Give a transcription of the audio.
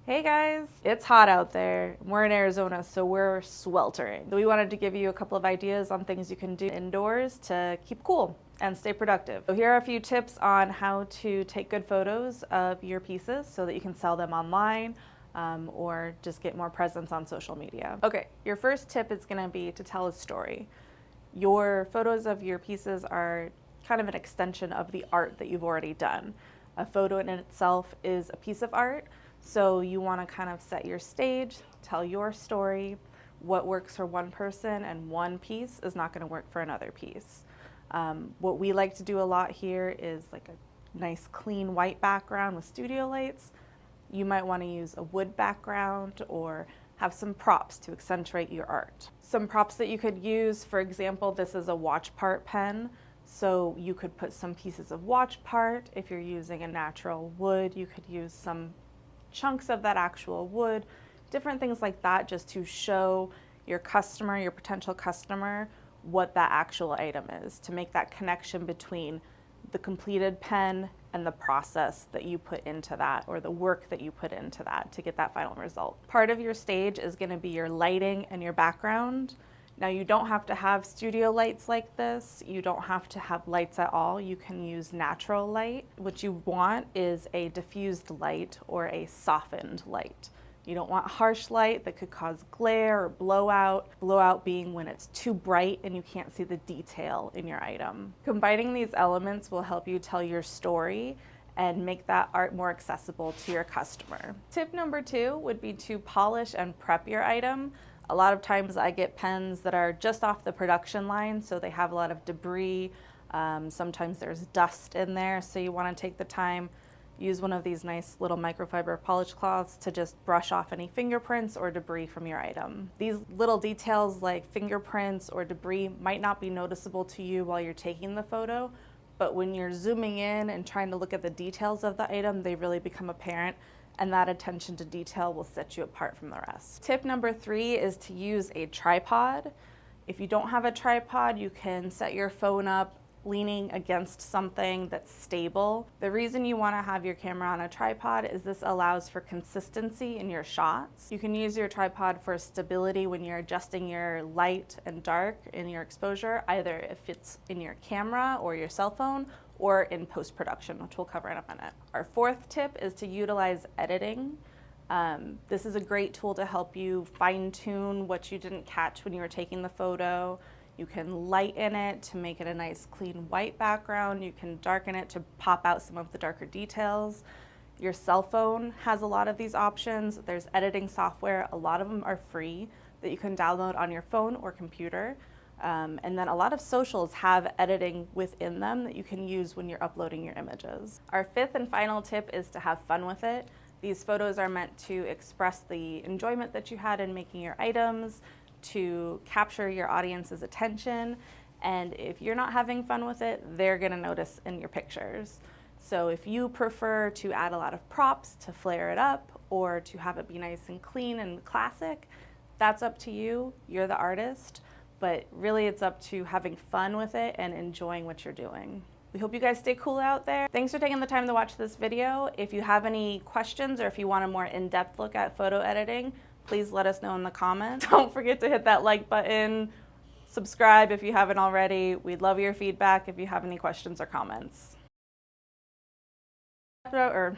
Hey guys, it's hot out there. We're in Arizona, so we're sweltering. So we wanted to give you a couple of ideas on things you can do indoors to keep cool and stay productive. So here are a few tips on how to take good photos of your pieces so that you can sell them online or just get more presence on social media. Okay, your first tip is gonna be to tell a story. Your photos of your pieces are kind of an extension of the art that you've already done. A photo in itself is a piece of art, so you want to kind of set your stage, tell your story. What works for one person and one piece is not going to work for another piece. What we like to do a lot here is like a nice clean white background with studio lights. You might want to use a wood background or have some props to accentuate your art. Some props that you could use, for example, this is a watch part pen. So you could put some pieces of watch part. If you're using a natural wood, you could use some chunks of that actual wood, different things like that, just to show your customer, your potential customer, what that actual item is, to make that connection between the completed pen and the process that you put into that, or the work that you put into that to get that final result. Part of your stage is going to be your lighting and your background. Now, you don't have to have studio lights like this. You don't have to have lights at all. You can use natural light. What you want is a diffused light or a softened light. You don't want harsh light that could cause glare or blowout. Blowout being when it's too bright and you can't see the detail in your item. Combining these elements will help you tell your story and make that art more accessible to your customer. Tip number 2 would be to polish and prep your item. A lot of times I get pens that are just off the production line, so they have a lot of debris. Sometimes there's dust in there, so you want to take the time, use one of these nice little microfiber polish cloths to just brush off any fingerprints or debris from your item. These little details like fingerprints or debris might not be noticeable to you while you're taking the photo, but when you're zooming in and trying to look at the details of the item, they really become apparent, and that attention to detail will set you apart from the rest. Tip number 3 is to use a tripod. If you don't have a tripod, you can set your phone up leaning against something that's stable. The reason you want to have your camera on a tripod is this allows for consistency in your shots. You can use your tripod for stability when you're adjusting your light and dark in your exposure, either if it's in your camera or your cell phone, or in post-production, which we'll cover in a minute. Our 4th tip is to utilize editing. This is a great tool to help you fine-tune what you didn't catch when you were taking the photo. You can lighten it to make it a nice clean white background. You can darken it to pop out some of the darker details. Your cell phone has a lot of these options. There's editing software, a lot of them are free, that you can download on your phone or computer. And then a lot of socials have editing within them that you can use when you're uploading your images. Our 5th and final tip is to have fun with it. These photos are meant to express the enjoyment that you had in making your items, to capture your audience's attention. And if you're not having fun with it, they're gonna notice in your pictures. So if you prefer to add a lot of props to flare it up or to have it be nice and clean and classic, that's up to you. You're the artist. But really it's up to having fun with it and enjoying what you're doing. We hope you guys stay cool out there. Thanks for taking the time to watch this video. If you have any questions or if you want a more in-depth look at photo editing, please let us know in the comments. Don't forget to hit that like button, subscribe if you haven't already. We'd love your feedback if you have any questions or comments. Or